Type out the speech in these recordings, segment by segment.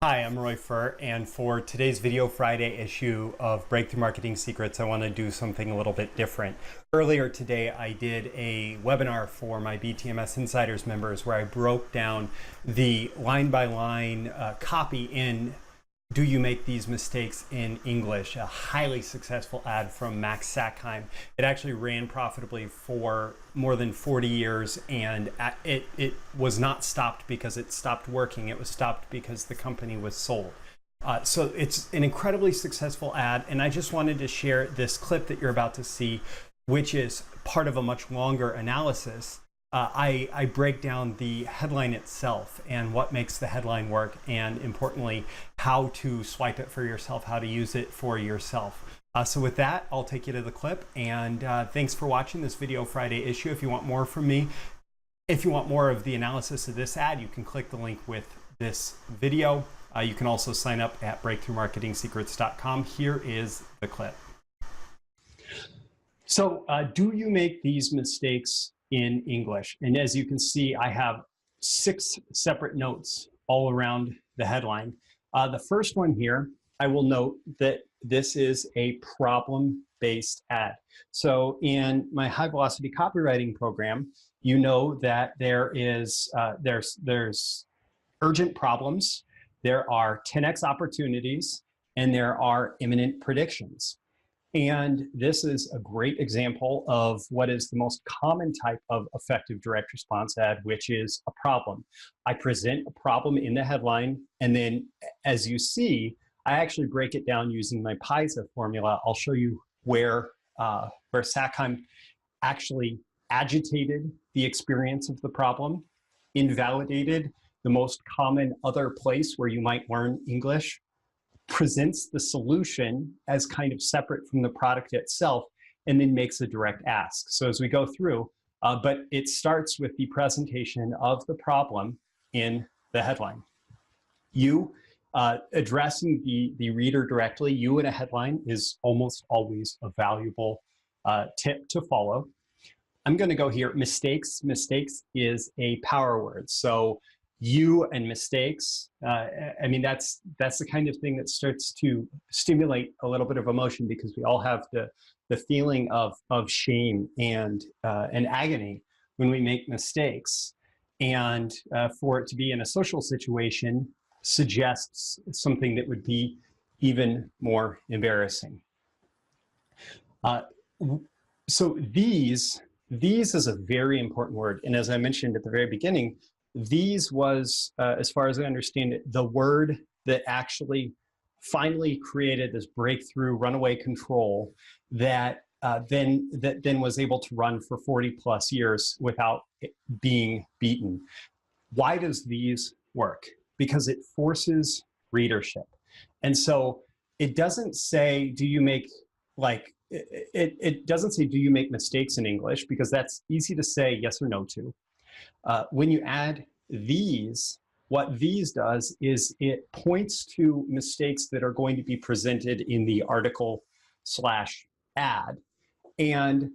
Hi, I'm Roy Furr, and for today's Video Friday issue of Breakthrough Marketing Secrets, I want to do something a little bit different. Earlier today, I did a webinar for my BTMSinsiders members where I broke down the line-by-line copy in Do You Make These Mistakes in English, a highly successful ad from Max Sackheim. It actually ran profitably for more than 40 years, and it was not stopped because it stopped working. It was stopped because the company was sold. So it's an incredibly successful ad, and I just wanted to share this clip that you're about to see, which is part of a much longer analysis. I break down the headline itself and what makes the headline work, and importantly, how to swipe it for yourself, how to use it for yourself. So with that, I'll take you to the clip, and thanks for watching this Video Friday issue. If you want more from me, if you want more of the analysis of this ad, you can click the link with this video. You can also sign up at breakthroughmarketingsecrets.com. Here is the clip. So do you make these mistakes in English? And as you can see, I have 6 separate notes all around the headline. The first one here, I will note that this is a problem-based ad. So in my high velocity copywriting program, you know that there's urgent problems, there are 10x opportunities, and there are imminent predictions. And this is a great example of what is the most common type of effective direct response ad, which is a problem. I present a problem in the headline, and then as you see, I actually break it down using my PISA formula. I'll show you where Sackheim actually agitated the experience of the problem, invalidated the most common other place where you might learn English, presents the solution as kind of separate from the product itself, and then makes a direct ask. So as we go through, but it starts with the presentation of the problem in the headline. You addressing the reader directly, you in a headline is almost always a valuable tip to follow. I'm going to go here, mistakes. Mistakes is a power word. So you and mistakes, I mean, that's the kind of thing that starts to stimulate a little bit of emotion, because we all have the feeling of shame and agony when we make mistakes. And for it to be in a social situation suggests something that would be even more embarrassing. So these is a very important word. And as I mentioned at the very beginning, these was, as far as I understand it, the word that actually finally created this breakthrough runaway control that then was able to run for 40 plus years without being beaten. Why does these work? Because it forces readership. And so it doesn't say, do you make, like, it doesn't say, do you make mistakes in English? Because that's easy to say yes or no to. When you add these, what these does is it points to mistakes that are going to be presented in the article/ad. And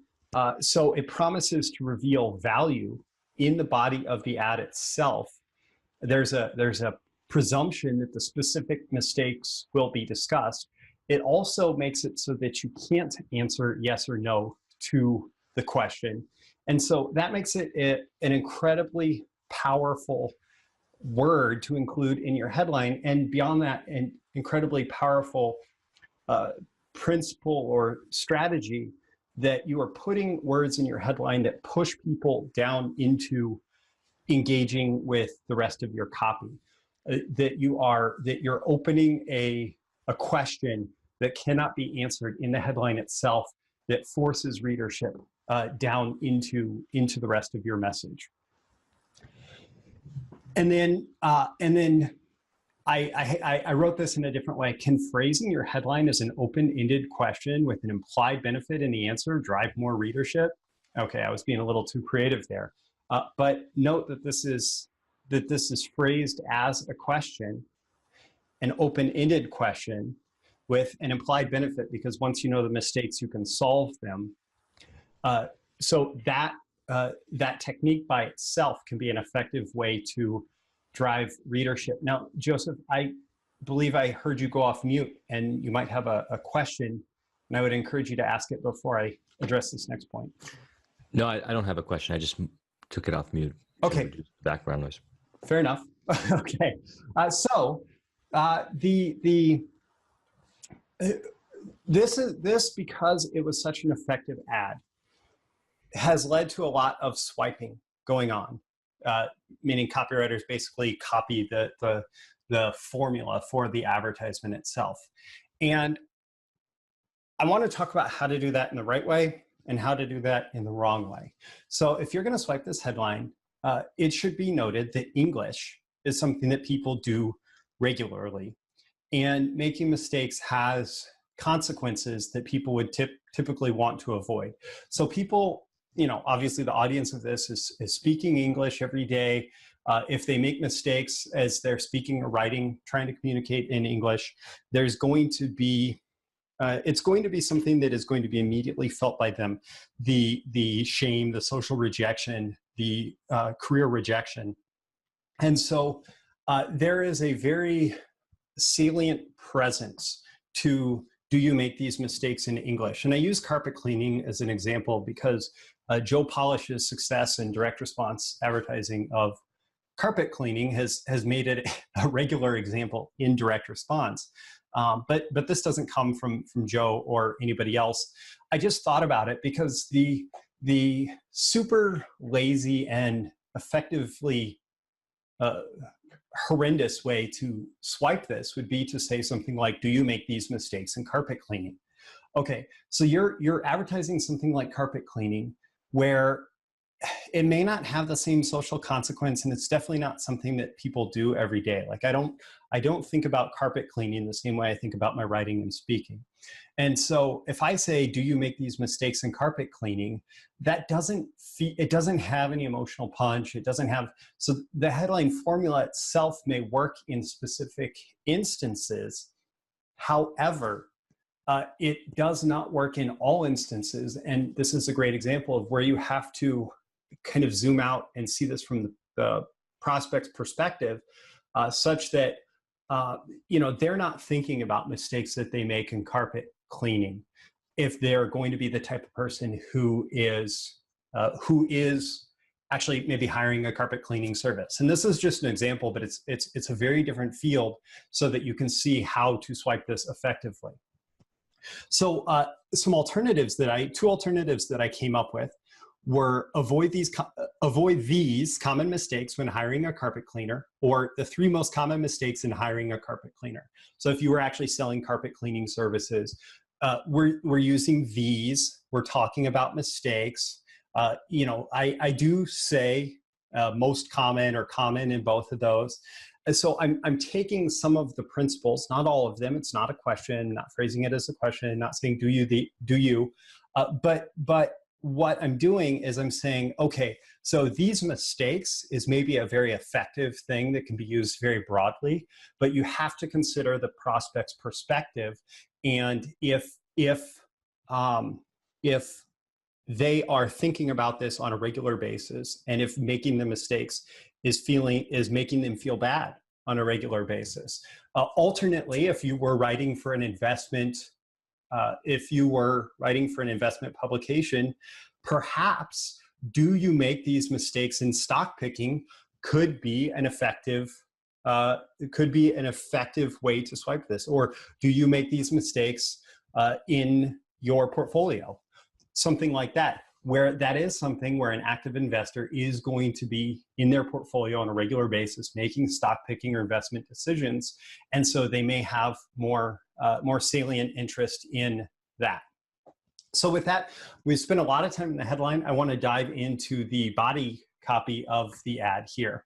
so it promises to reveal value in the body of the ad itself. There's a presumption that the specific mistakes will be discussed. It also makes it so that you can't answer yes or no to the question. And so that makes it an incredibly powerful word to include in your headline. And beyond that, an incredibly powerful principle or strategy that you are putting words in your headline that push people down into engaging with the rest of your copy. That you're opening a question that cannot be answered in the headline itself, that forces readership down into the rest of your message. And then I wrote this in a different way. Can phrasing your headline as an open-ended question with an implied benefit in the answer drive more readership? Okay, I was being a little too creative there. But note that this is phrased as a question, an open-ended question with an implied benefit, because once you know the mistakes, you can solve them. So that technique by itself can be an effective way to drive readership. Now, Joseph, believe I heard you go off mute, and you might have a question, and I would encourage you to ask it before I address this next point. No, I don't have a question. I just took it off mute. Okay. To reduce the background noise. Fair enough. Okay. This, because it was such an effective ad, has led to a lot of swiping going on, meaning copywriters basically copy the formula for the advertisement itself. And I want to talk about how to do that in the right way and how to do that in the wrong way. So if you're going to swipe this headline, it should be noted that English is something that people do regularly, and making mistakes has consequences that people would typically want to avoid. So people, obviously the audience of this is speaking English every day. If they make mistakes as they're speaking or writing, trying to communicate in English, there's going to be it's going to be something that is going to be immediately felt by them. The shame, the social rejection, the career rejection. And so there is a very salient presence to, do you make these mistakes in English? And I use carpet cleaning as an example because Joe Polish's success in direct response advertising of carpet cleaning has made it a regular example in direct response. But this doesn't come from Joe or anybody else. I just thought about it because the super lazy and effectively horrendous way to swipe this would be to say something like, do you make these mistakes in carpet cleaning? Okay, so you're advertising something like carpet cleaning where it may not have the same social consequence, and it's definitely not something that people do every day. Like I don't think about carpet cleaning the same way I think about my writing and speaking. And so if I say, do you make these mistakes in carpet cleaning, that it doesn't have any emotional punch. It doesn't have, so the headline formula itself may work in specific instances. However, it does not work in all instances. And this is a great example of where you have to kind of zoom out and see this from the prospect's perspective, such that they're not thinking about mistakes that they make in carpet cleaning if they're going to be the type of person who is actually maybe hiring a carpet cleaning service. And this is just an example, but it's a very different field, so that you can see how to swipe this effectively. So two alternatives that I came up with were avoid these common mistakes when hiring a carpet cleaner, or the 3 most common mistakes in hiring a carpet cleaner. So if you were actually selling carpet cleaning services, we're using these. We're talking about mistakes. I do say most common or common in both of those. And so I'm taking some of the principles, not all of them. It's not a question, not phrasing it as a question, not saying do you, but what I'm doing is I'm saying, okay, so these mistakes is maybe a very effective thing that can be used very broadly, but you have to consider the prospect's perspective. And if they are thinking about this on a regular basis, and if making the mistakes is making them feel bad on a regular basis. Alternately, if you were writing for an investment publication, perhaps do you make these mistakes in stock picking could be an effective way to swipe this. Or do you make these mistakes in your portfolio? Something like that, where that is something where an active investor is going to be in their portfolio on a regular basis, making stock picking or investment decisions. And so they may have more salient interest in that. So with that, we've spent a lot of time in the headline. I want to dive into the body copy of the ad here.